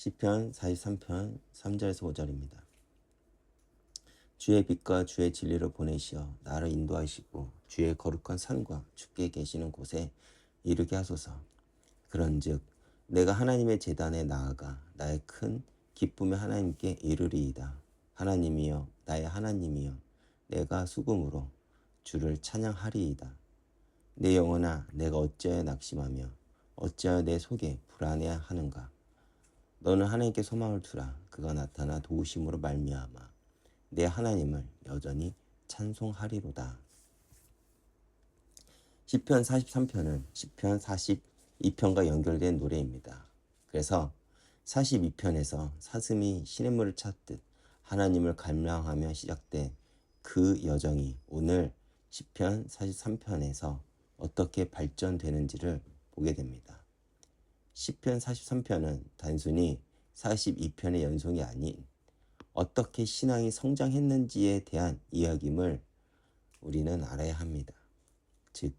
시편 43편 3절에서 5절입니다. 주의 빛과 주의 진리를 보내시어 나를 인도하시고 주의 거룩한 산과 주께 계시는 곳에 이르게 하소서. 그런즉 내가 하나님의 제단에 나아가 나의 큰 기쁨의 하나님께 이르리이다. 하나님이여 나의 하나님이여 내가 수금으로 주를 찬양하리이다. 내 영혼아 내가 어찌하여 낙심하며 어찌하여 내 속에 불안해하는가. 너는 하나님께 소망을 두라. 그가 나타나 도우심으로 말미암아 내 하나님을 여전히 찬송하리로다. 시편 43편은 시편 42편과 연결된 노래입니다. 그래서 42편에서 사슴이 시냇물을 찾듯 하나님을 갈망하며 시작된 그 여정이 오늘 시편 43편에서 어떻게 발전되는지를 보게 됩니다. 시편 43편은 단순히 42편의 연속이 아닌 어떻게 신앙이 성장했는지에 대한 이야기임을 우리는 알아야 합니다. 즉,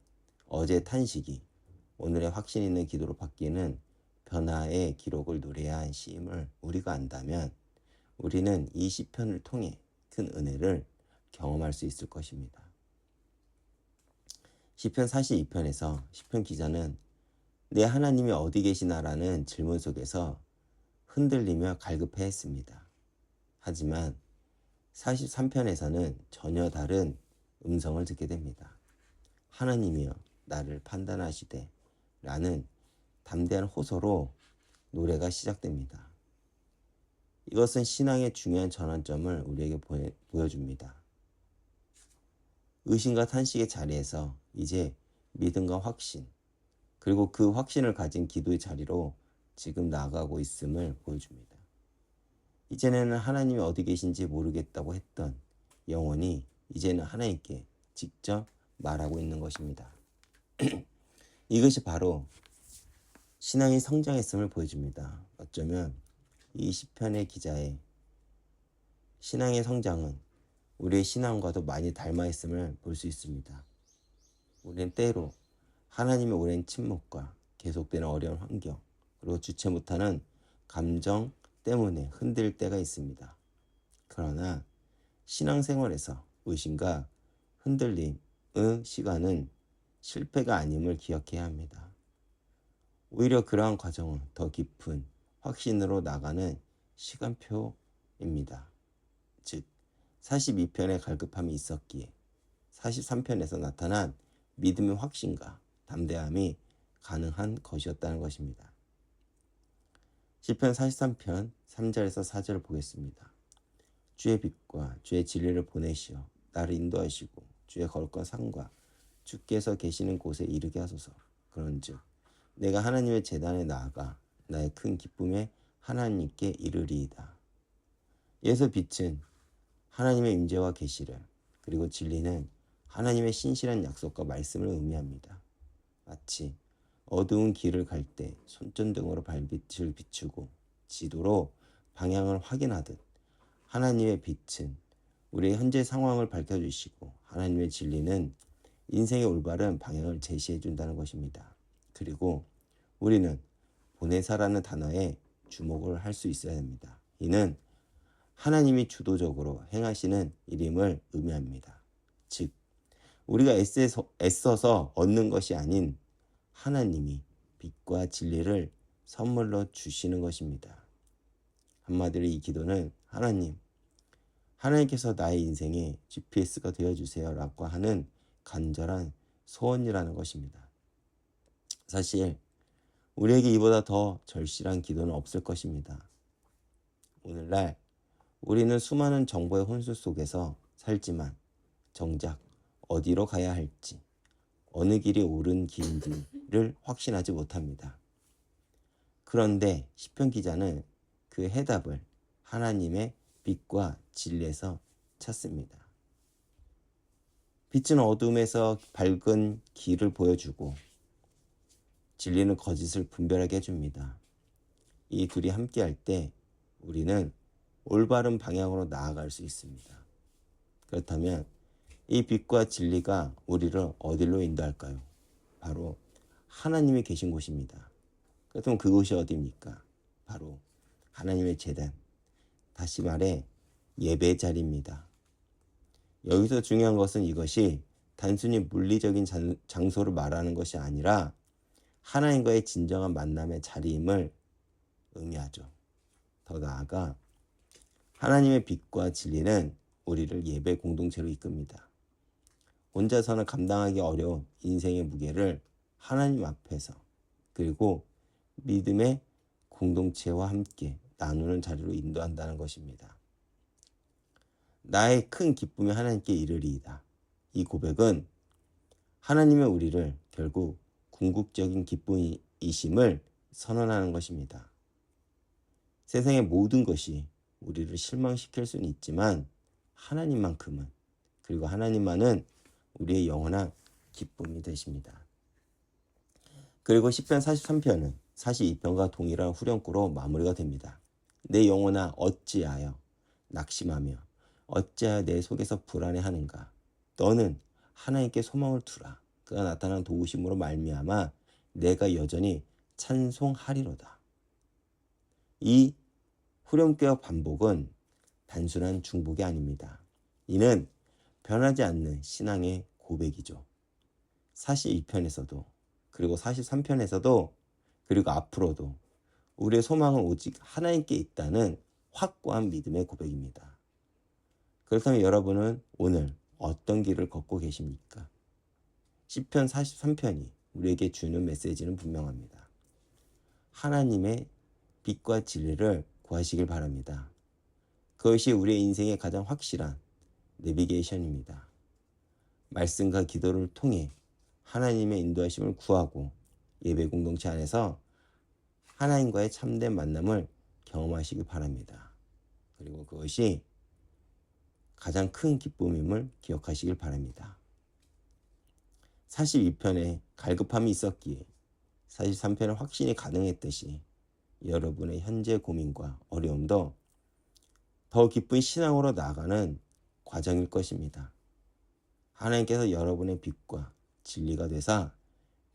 어제 탄식이 오늘의 확신 있는 기도로 바뀌는 변화의 기록을 노래한 시임을 우리가 안다면 우리는 이 시편을 통해 큰 은혜를 경험할 수 있을 것입니다. 시편 42편에서 시편 기자는 내 하나님이 어디 계시나라는 질문 속에서 흔들리며 갈급해했습니다. 하지만 43편에서는 전혀 다른 음성을 듣게 됩니다. 하나님이여 나를 판단하시되 라는 담대한 호소로 노래가 시작됩니다. 이것은 신앙의 중요한 전환점을 우리에게 보여줍니다. 의심과 탄식의 자리에서 이제 믿음과 확신, 그리고 그 확신을 가진 기도의 자리로 지금 나아가고 있음을 보여줍니다. 이전에는 하나님이 어디 계신지 모르겠다고 했던 영혼이 이제는 하나님께 직접 말하고 있는 것입니다. 이것이 바로 신앙이 성장했음을 보여줍니다. 어쩌면 이 시편의 기자의 신앙의 성장은 우리의 신앙과도 많이 닮아 있음을 볼 수 있습니다. 우리는 때로 하나님의 오랜 침묵과 계속되는 어려운 환경, 그리고 주체 못하는 감정 때문에 흔들 때가 있습니다. 그러나 신앙생활에서 의심과 흔들림의 시간은 실패가 아님을 기억해야 합니다. 오히려 그러한 과정은 더 깊은 확신으로 나가는 시간표입니다. 즉, 42편의 갈급함이 있었기에 43편에서 나타난 믿음의 확신과 담대함이 가능한 것이었다는 것입니다. 시편 43편 3절에서 4절을 보겠습니다. 주의 빛과 주의 진리를 보내시어 나를 인도하시고 주의 거룩한 산과 주께서 계시는 곳에 이르게 하소서. 그런즉 내가 하나님의 제단에 나아가 나의 큰 기쁨에 하나님께 이르리이다. 여기서 빛은 하나님의 임재와 계시를, 그리고 진리는 하나님의 신실한 약속과 말씀을 의미합니다. 마치 어두운 길을 갈 때 손전등으로 발빛을 비추고 지도로 방향을 확인하듯 하나님의 빛은 우리의 현재 상황을 밝혀주시고 하나님의 진리는 인생의 올바른 방향을 제시해 준다는 것입니다. 그리고 우리는 보내사라는 단어에 주목을 할 수 있어야 합니다. 이는 하나님이 주도적으로 행하시는 일임을 의미합니다. 즉, 우리가 애써서 얻는 것이 아닌 하나님이 빛과 진리를 선물로 주시는 것입니다. 한마디로 이 기도는 하나님께서 나의 인생의 GPS가 되어주세요 라고 하는 간절한 소원이라는 것입니다. 사실 우리에게 이보다 더 절실한 기도는 없을 것입니다. 오늘날 우리는 수많은 정보의 혼수 속에서 살지만 정작 어디로 가야 할지, 어느 길이 옳은 길인지를 확신하지 못합니다. 그런데 시편 기자는 그 해답을 하나님의 빛과 진리에서 찾습니다. 빛은 어둠에서 밝은 길을 보여주고 진리는 거짓을 분별하게 해줍니다. 이 둘이 함께할 때 우리는 올바른 방향으로 나아갈 수 있습니다. 그렇다면 이 빛과 진리가 우리를 어디로 인도할까요? 바로 하나님이 계신 곳입니다. 그렇다면 그곳이 어디입니까? 바로 하나님의 제단, 다시 말해 예배 자리입니다. 여기서 중요한 것은 이것이 단순히 물리적인 장소를 말하는 것이 아니라 하나님과의 진정한 만남의 자리임을 의미하죠. 더 나아가 하나님의 빛과 진리는 우리를 예배 공동체로 이끕니다. 혼자서는 감당하기 어려운 인생의 무게를 하나님 앞에서 그리고 믿음의 공동체와 함께 나누는 자리로 인도한다는 것입니다. 나의 큰 기쁨이 하나님께 이르리이다. 이 고백은 하나님의 우리를 결국 궁극적인 기쁨이심을 선언하는 것입니다. 세상의 모든 것이 우리를 실망시킬 수는 있지만 하나님만큼은 그리고 하나님만은 우리의 영원한 기쁨이 되십니다. 그리고 시편 43편은 42편과 동일한 후렴구로 마무리가 됩니다. 내 영혼아 어찌하여 낙심하며 어찌하여 내 속에서 불안해하는가. 너는 하나님께 소망을 두라. 그가 나타난 도우심으로 말미암아 내가 여전히 찬송하리로다. 이 후렴구의 반복은 단순한 중복이 아닙니다. 이는 변하지 않는 신앙의 고백이죠. 42편에서도 그리고 43편에서도 그리고 앞으로도 우리의 소망은 오직 하나님께 있다는 확고한 믿음의 고백입니다. 그렇다면 여러분은 오늘 어떤 길을 걷고 계십니까? 시편 43편이 우리에게 주는 메시지는 분명합니다. 하나님의 빛과 진리를 구하시길 바랍니다. 그것이 우리의 인생의 가장 확실한 내비게이션입니다. 말씀과 기도를 통해 하나님의 인도하심을 구하고 예배 공동체 안에서 하나님과의 참된 만남을 경험하시기 바랍니다. 그리고 그것이 가장 큰 기쁨임을 기억하시길 바랍니다. 42편에 갈급함이 있었기에 43편은 확신이 가능했듯이 여러분의 현재 고민과 어려움도 더 기쁜 신앙으로 나아가는 과정일 것입니다. 하나님께서 여러분의 빛과 진리가 되사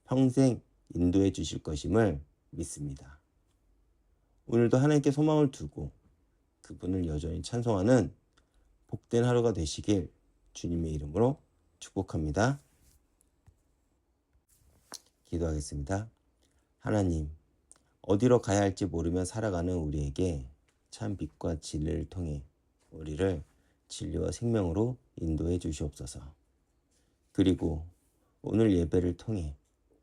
평생 인도해 주실 것임을 믿습니다. 오늘도 하나님께 소망을 두고 그분을 여전히 찬송하는 복된 하루가 되시길 주님의 이름으로 축복합니다. 기도하겠습니다. 하나님, 어디로 가야 할지 모르며 살아가는 우리에게 참 빛과 진리를 통해 우리를 진리와 생명으로 인도해 주시옵소서. 그리고 오늘 예배를 통해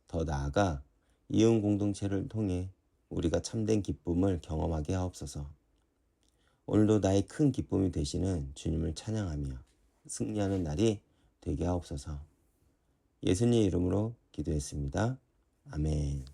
더 나아가 이혼 공동체를 통해 우리가 참된 기쁨을 경험하게 하옵소서. 오늘도 나의 큰 기쁨이 되시는 주님을 찬양하며 승리하는 날이 되게 하옵소서. 예수님 이름으로 기도했습니다. 아멘.